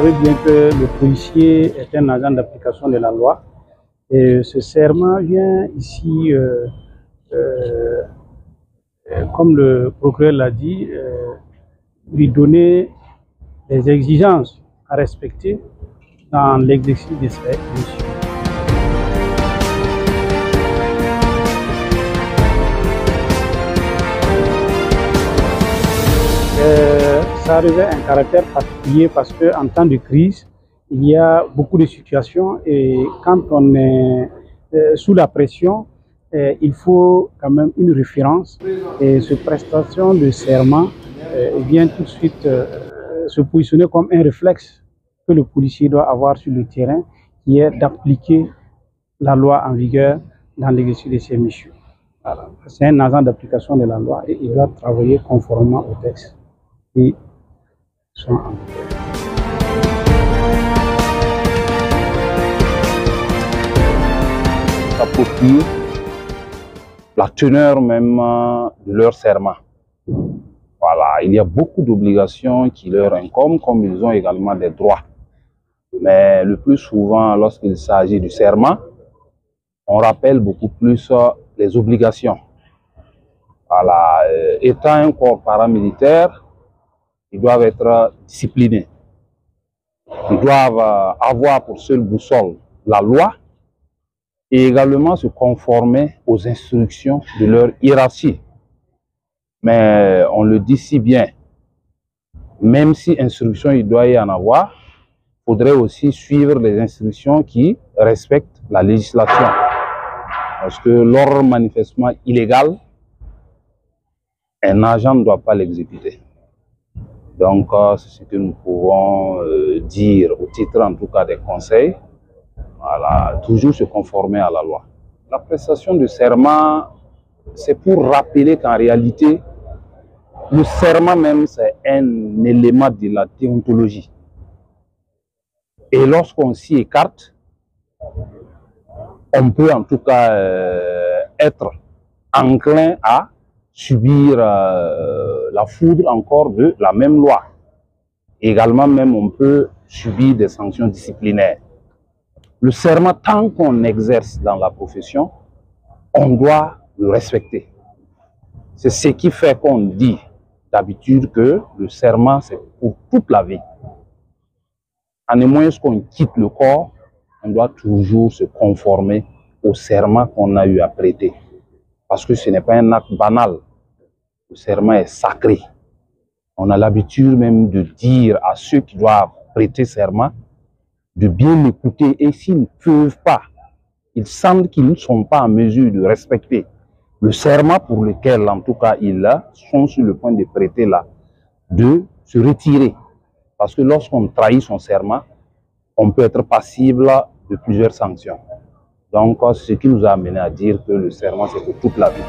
savez bien que le policier est un agent d'application de la loi. Et ce serment vient ici, comme le procureur l'a dit, lui donner des exigences à respecter dans l'exercice de ses missions. Ça revêt un caractère particulier parce qu'en temps de crise, il y a beaucoup de situations et quand on est sous la pression, il faut quand même une référence. Et cette prestation de serment vient tout de suite se positionner comme un réflexe que le policier doit avoir sur le terrain, qui est d'appliquer la loi en vigueur dans l'exercice de ses missions. Voilà. C'est un agent d'application de la loi et il doit travailler conformément au texte qui sont en vigueur. S'approprier la teneur même de leur serment. Voilà, il y a beaucoup d'obligations qui leur incombent, comme ils ont également des droits. Mais le plus souvent, lorsqu'il s'agit du serment, on rappelle beaucoup plus les obligations. Voilà, étant un corps paramilitaire, ils doivent être disciplinés. Ils doivent avoir pour seule boussole la loi et également se conformer aux instructions de leur hiérarchie. Mais on le dit si bien, même si instruction il doit y en avoir, il faudrait aussi suivre les instructions qui respectent la législation. Parce que l'ordre manifestement illégal, un agent ne doit pas l'exécuter. Donc, c'est ce que nous pouvons dire au titre en tout cas des conseils. Voilà, toujours se conformer à la loi. La prestation de serment, c'est pour rappeler qu'en réalité, le serment même, c'est un élément de la déontologie. Et lorsqu'on s'y écarte, on peut en tout cas être enclin à subir la foudre encore de la même loi. Également même, on peut subir des sanctions disciplinaires. Le serment, tant qu'on exerce dans la profession, on doit le respecter. C'est ce qui fait qu'on dit d'habitude que le serment, c'est pour toute la vie. En moins qu'on quitte le corps, on doit toujours se conformer au serment qu'on a eu à prêter. Parce que ce n'est pas un acte banal. Le serment est sacré. On a l'habitude même de dire à ceux qui doivent prêter serment de bien écouter, et s'ils ne peuvent pas, ils sentent qu'ils ne sont pas en mesure de respecter le serment pour lequel en tout cas ils sont sur le point de prêter là, de se retirer. Parce que lorsqu'on trahit son serment, on peut être passible de plusieurs sanctions. Donc, c'est ce qui nous a amené à dire que le serment, c'est pour toute la vie.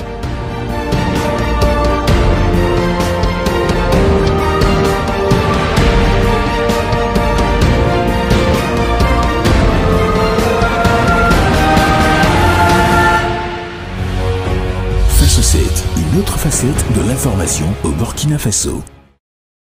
Faso 7, une autre facette de l'information au Burkina Faso.